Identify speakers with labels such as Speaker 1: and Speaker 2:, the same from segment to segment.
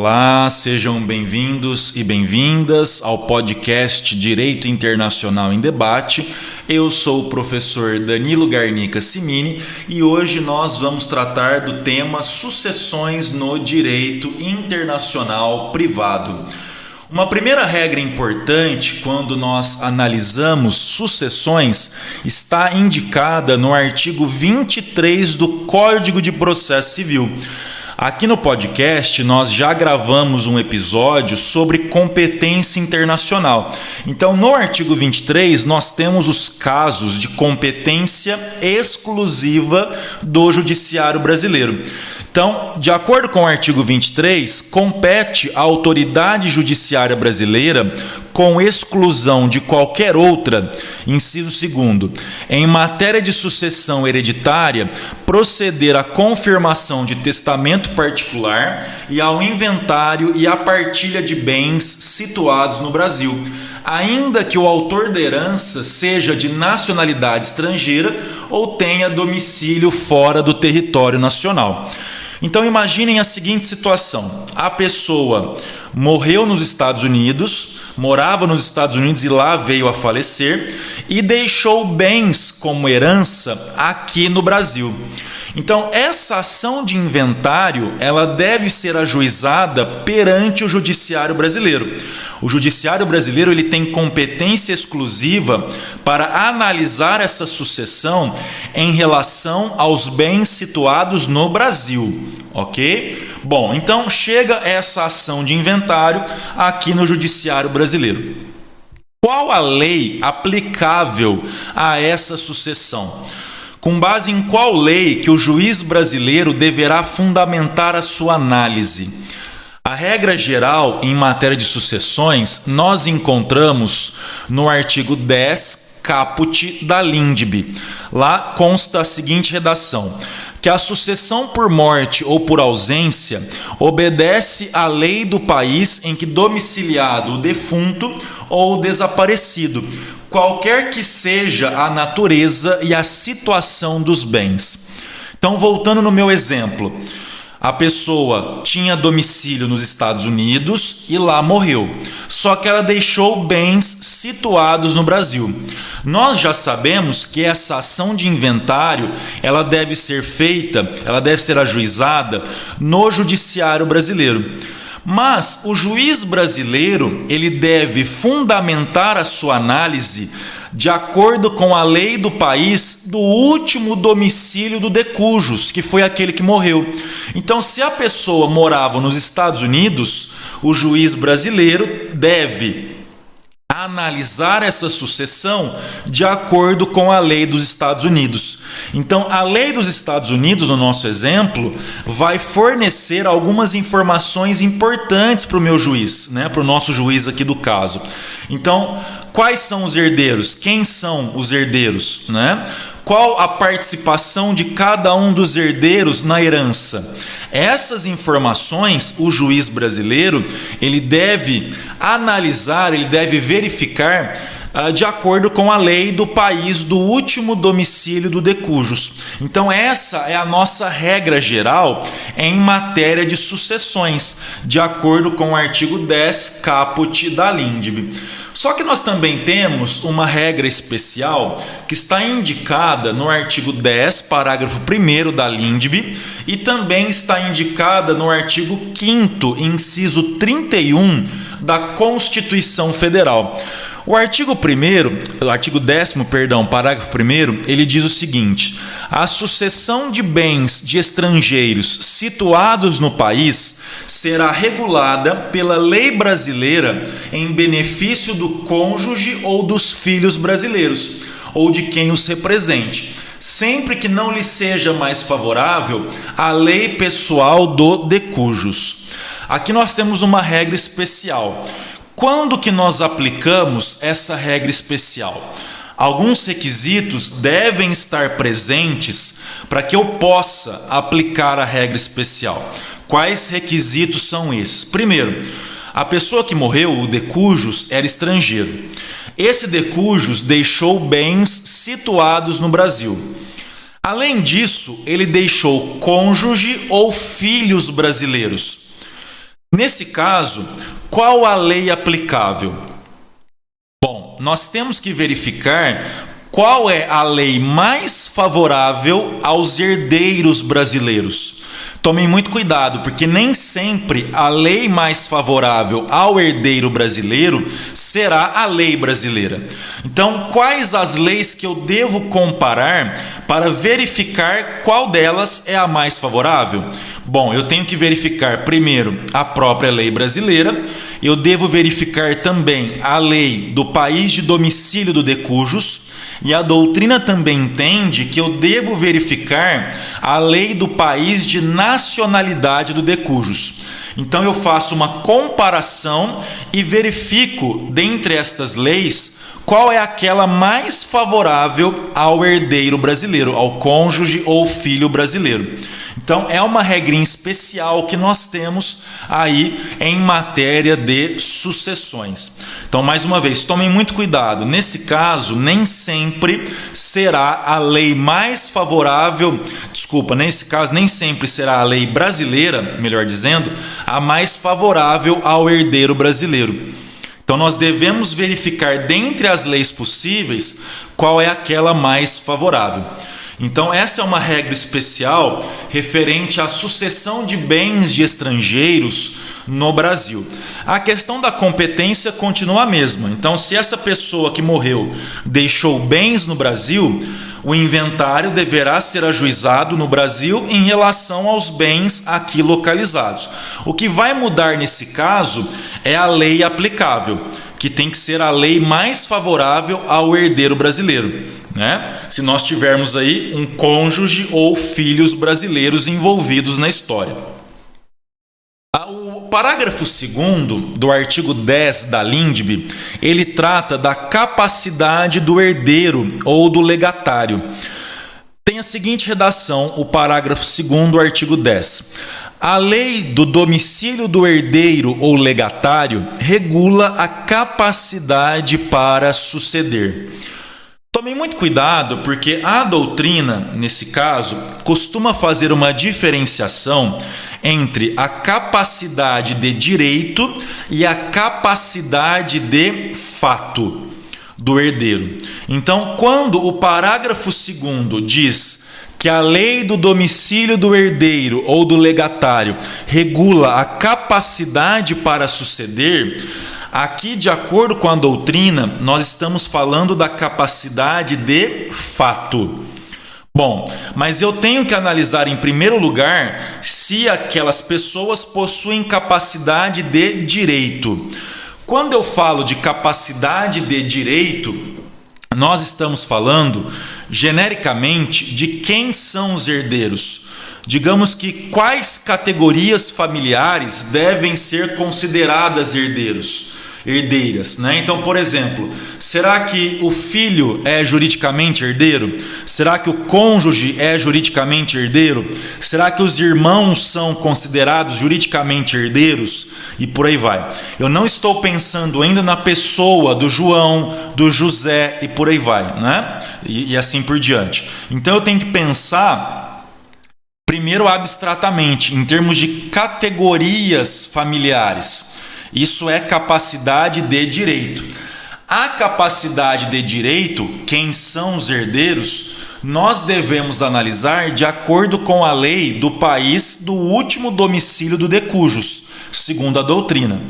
Speaker 1: Olá, sejam bem-vindos e bem-vindas ao podcast Direito Internacional em Debate. Eu sou o professor Danilo Garnica Simini e hoje nós vamos tratar do tema sucessões no direito internacional privado. Uma primeira regra importante quando nós analisamos sucessões está indicada no artigo 23 do Código de Processo Civil. Aqui no podcast nós já gravamos um episódio sobre competência internacional. Então, no artigo 23, nós temos os casos de competência exclusiva do Judiciário Brasileiro. Então, de acordo com o artigo 23, compete à autoridade judiciária brasileira, com exclusão de qualquer outra, inciso 2º, em matéria de sucessão hereditária, proceder à confirmação de testamento particular e ao inventário e à partilha de bens situados no Brasil, ainda que o autor da herança seja de nacionalidade estrangeira ou tenha domicílio fora do território nacional. Então imaginem a seguinte situação: a pessoa morreu nos Estados Unidos, morava nos Estados Unidos e lá veio a falecer e deixou bens como herança aqui no Brasil. Então essa ação de inventário ela deve ser ajuizada perante o Judiciário Brasileiro. O Judiciário Brasileiro ele tem competência exclusiva para analisar essa sucessão em relação aos bens situados no Brasil, ok? Bom, então chega essa ação de inventário aqui no Judiciário Brasileiro. Qual a lei aplicável a essa sucessão? Com base em qual lei que o juiz brasileiro deverá fundamentar a sua análise? A regra geral em matéria de sucessões nós encontramos no artigo 10, caput da LINDB. Lá consta a seguinte redação: que a sucessão por morte ou por ausência obedece à lei do país em que domiciliado o defunto ou o desaparecido, qualquer que seja a natureza e a situação dos bens. Então, voltando no meu exemplo, a pessoa tinha domicílio nos Estados Unidos e lá morreu, só que ela deixou bens situados no Brasil. Nós já sabemos que essa ação de inventário ela deve ser feita, ela deve ser ajuizada no Judiciário Brasileiro. Mas o juiz brasileiro ele deve fundamentar a sua análise de acordo com a lei do país do último domicílio do de cujus, que foi aquele que morreu. Então, se a pessoa morava nos Estados Unidos, o juiz brasileiro deve analisar essa sucessão de acordo com a lei dos Estados Unidos. Então, a lei dos Estados Unidos, no nosso exemplo, vai fornecer algumas informações importantes para o meu juiz, para o nosso juiz aqui do caso. Então, quais são os herdeiros? Quem são os herdeiros? Qual a participação de cada um dos herdeiros na herança? Essas informações, o juiz brasileiro, ele deve analisar, ele deve verificar de acordo com a lei do país do último domicílio do de cujus. Então essa é a nossa regra geral em matéria de sucessões, de acordo com o artigo 10, caput da LINDB. Só que nós também temos uma regra especial que está indicada no artigo 10, parágrafo 1º da LINDB e também está indicada no artigo 5º, inciso 31 da Constituição Federal. O artigo 10º, parágrafo 1º, ele diz o seguinte: a sucessão de bens de estrangeiros situados no país será regulada pela lei brasileira em benefício do cônjuge ou dos filhos brasileiros, ou de quem os represente, sempre que não lhe seja mais favorável a lei pessoal do de cujus. Aqui nós temos uma regra especial. Quando que nós aplicamos essa regra especial? Alguns requisitos devem estar presentes para que eu possa aplicar a regra especial. Quais requisitos são esses? Primeiro, a pessoa que morreu, o de cujus, era estrangeiro. Esse de cujus deixou bens situados no Brasil. Além disso, ele deixou cônjuge ou filhos brasileiros. Nesse caso, qual a lei aplicável? Bom, nós temos que verificar qual é a lei mais favorável aos herdeiros brasileiros. Tomem muito cuidado, porque nem sempre a lei mais favorável ao herdeiro brasileiro será a lei brasileira. Então, quais as leis que eu devo comparar para verificar qual delas é a mais favorável? Bom, eu tenho que verificar primeiro a própria lei brasileira, eu devo verificar também a lei do país de domicílio do decujus, e a doutrina também entende que eu devo verificar a lei do país de nacionalidade do decujus. Então eu faço uma comparação e verifico, dentre estas leis, qual é aquela mais favorável ao herdeiro brasileiro, ao cônjuge ou filho brasileiro. Então é uma regrinha especial que nós temos aí em matéria de sucessões. Então, mais uma vez, tomem muito cuidado. Nesse caso, nem sempre será a lei mais favorável, nesse caso, nem sempre será a lei brasileira, melhor dizendo, a mais favorável ao herdeiro brasileiro. Então, nós devemos verificar dentre as leis possíveis qual é aquela mais favorável. Então, essa é uma regra especial referente à sucessão de bens de estrangeiros no Brasil. A questão da competência continua a mesma. Então, se essa pessoa que morreu deixou bens no Brasil, o inventário deverá ser ajuizado no Brasil em relação aos bens aqui localizados. O que vai mudar nesse caso é a lei aplicável, que tem que ser a lei mais favorável ao herdeiro brasileiro, né? Se nós tivermos aí um cônjuge ou filhos brasileiros envolvidos na história. O parágrafo 2º do artigo 10 da LINDB, ele trata da capacidade do herdeiro ou do legatário. Tem a seguinte redação, o parágrafo 2º do artigo 10. A lei do domicílio do herdeiro ou legatário regula a capacidade para suceder. Tomem muito cuidado, porque a doutrina, nesse caso, costuma fazer uma diferenciação entre a capacidade de direito e a capacidade de fato do herdeiro. Então, quando o parágrafo 2º diz que a lei do domicílio do herdeiro ou do legatário regula a capacidade para suceder, aqui, de acordo com a doutrina, nós estamos falando da capacidade de fato. Bom, mas eu tenho que analisar em primeiro lugar se aquelas pessoas possuem capacidade de direito. Quando eu falo de capacidade de direito, nós estamos falando genericamente de quem são os herdeiros. Digamos que quais categorias familiares devem ser consideradas herdeiras, né? Então, por exemplo, será que o filho é juridicamente herdeiro? Será que o cônjuge é juridicamente herdeiro? Será que os irmãos são considerados juridicamente herdeiros? E por aí vai. Eu não estou pensando ainda na pessoa do João, do José e por aí vai, né? E assim por diante. Então eu tenho que pensar primeiro abstratamente, em termos de categorias familiares. Isso é capacidade de direito. A capacidade de direito, quem são os herdeiros, nós devemos analisar de acordo com a lei do país do último domicílio do decujus, segundo a doutrina.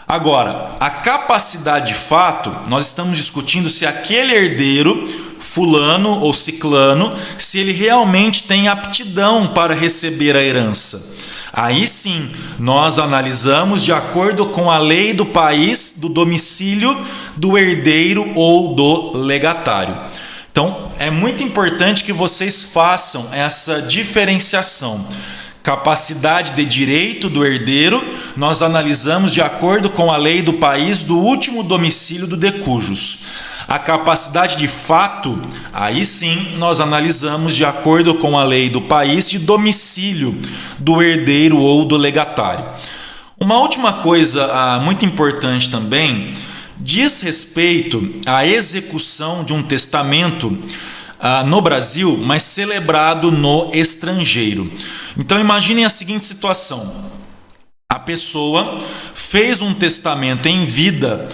Speaker 1: Agora, a capacidade de fato, nós estamos discutindo se aquele herdeiro, fulano ou ciclano, se ele realmente tem aptidão para receber a herança. Aí sim, nós analisamos de acordo com a lei do país do domicílio do herdeiro ou do legatário. Então, é muito importante que vocês façam essa diferenciação. Capacidade de direito do herdeiro, nós analisamos de acordo com a lei do país do último domicílio do decujus. A capacidade de fato, aí sim, nós analisamos de acordo com a lei do país de domicílio do herdeiro ou do legatário. Uma última coisa muito importante também diz respeito à execução de um testamento no Brasil, mas celebrado no estrangeiro. Então imaginem a seguinte situação. A pessoa fez um testamento em vida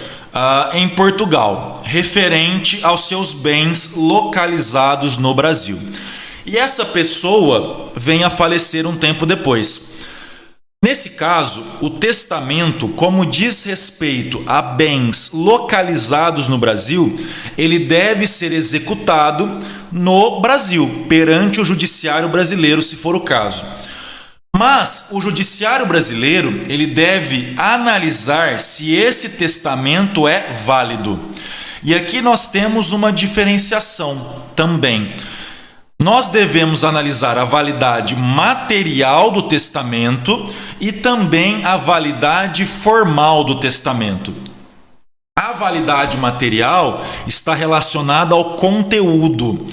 Speaker 1: em Portugal, referente aos seus bens localizados no Brasil. E essa pessoa vem a falecer um tempo depois. Nesse caso, o testamento, como diz respeito a bens localizados no Brasil, ele deve ser executado no Brasil, perante o judiciário brasileiro, se for o caso. Mas o judiciário brasileiro, ele deve analisar se esse testamento é válido. E aqui nós temos uma diferenciação também. Nós devemos analisar a validade material do testamento e também a validade formal do testamento. A validade material está relacionada ao conteúdo.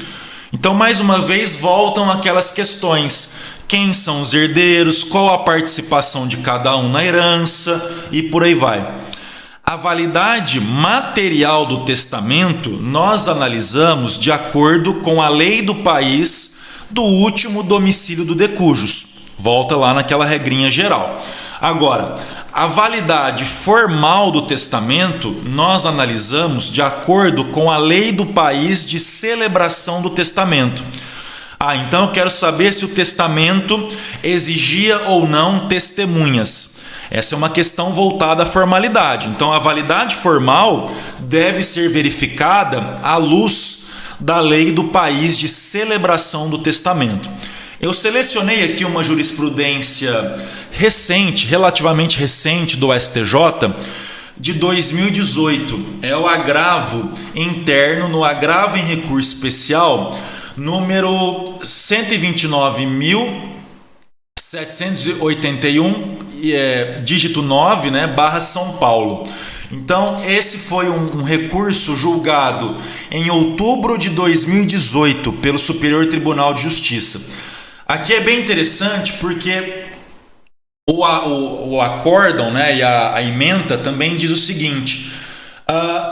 Speaker 1: Então, mais uma vez, voltam aquelas questões: quem são os herdeiros, qual a participação de cada um na herança e por aí vai. A validade material do testamento nós analisamos de acordo com a lei do país do último domicílio do decujus. Volta lá naquela regrinha geral. Agora, a validade formal do testamento nós analisamos de acordo com a lei do país de celebração do testamento. Então eu quero saber se o testamento exigia ou não testemunhas. Essa é uma questão voltada à formalidade. Então, a validade formal deve ser verificada à luz da lei do país de celebração do testamento. Eu selecionei aqui uma jurisprudência recente, relativamente recente, do STJ, de 2018. É o agravo interno, no agravo em recurso especial, número 129.781, dígito 9, barra São Paulo. Então, esse foi um recurso julgado em outubro de 2018 pelo Superior Tribunal de Justiça. Aqui é bem interessante porque o acórdão, e a ementa também diz o seguinte: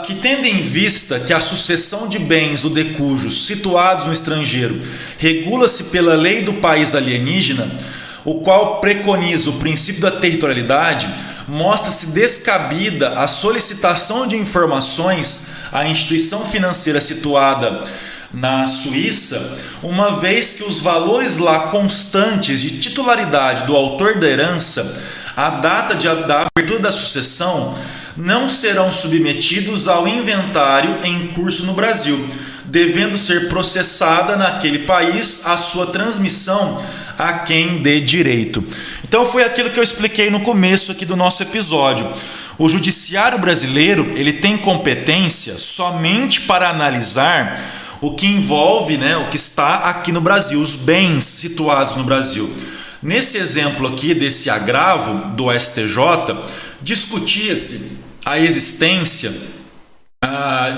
Speaker 1: que tendo em vista que a sucessão de bens do decujus situados no estrangeiro regula-se pela lei do país alienígena, o qual preconiza o princípio da territorialidade, mostra-se descabida a solicitação de informações à instituição financeira situada na Suíça, uma vez que os valores lá constantes de titularidade do autor da herança, à data da abertura da sucessão, não serão submetidos ao inventário em curso no Brasil, devendo ser processada naquele país a sua transmissão a quem dê direito. Então foi aquilo que eu expliquei no começo aqui do nosso episódio. O judiciário brasileiro, ele tem competência somente para analisar o que envolve, o que está aqui no Brasil, os bens situados no Brasil. Nesse exemplo aqui desse agravo do STJ, discutia-se a existência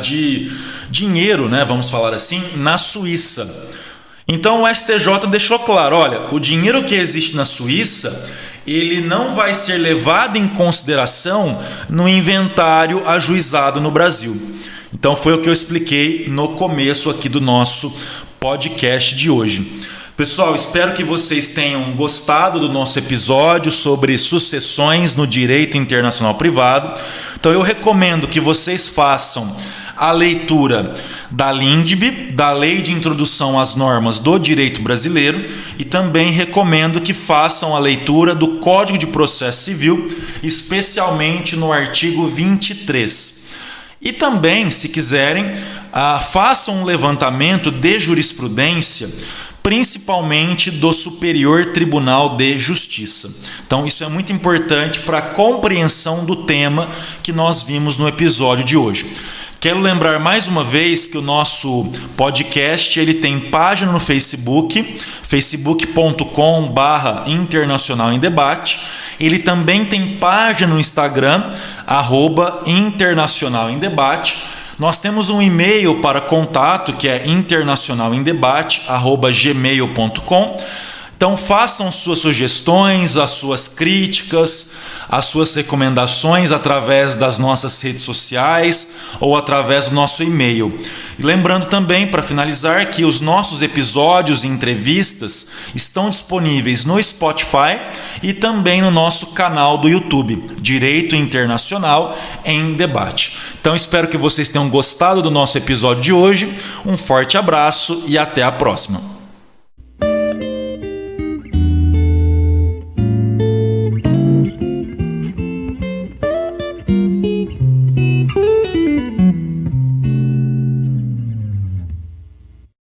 Speaker 1: de dinheiro, vamos falar assim, na Suíça. Então o STJ deixou claro: olha, o dinheiro que existe na Suíça, ele não vai ser levado em consideração no inventário ajuizado no Brasil. Então foi o que eu expliquei no começo aqui do nosso podcast de hoje. Pessoal, espero que vocês tenham gostado do nosso episódio sobre sucessões no direito internacional privado. Então eu recomendo que vocês façam a leitura da LINDB, da Lei de Introdução às Normas do Direito Brasileiro, e também recomendo que façam a leitura do Código de Processo Civil, especialmente no artigo 23. E também, se quiserem, façam um levantamento de jurisprudência, principalmente do Superior Tribunal de Justiça. Então, isso é muito importante para a compreensão do tema que nós vimos no episódio de hoje. Quero lembrar mais uma vez que o nosso podcast ele tem página no Facebook, facebook.com/Internacional em Debate. Ele também tem página no Instagram, @Internacional em Debate. Nós temos um e-mail para contato que é internacionalendebate@gmail.com. Então façam suas sugestões, as suas críticas, as suas recomendações através das nossas redes sociais ou através do nosso e-mail. E lembrando também, para finalizar, que os nossos episódios e entrevistas estão disponíveis no Spotify e também no nosso canal do YouTube, Direito Internacional em Debate. Então espero que vocês tenham gostado do nosso episódio de hoje. Um forte abraço e até a próxima.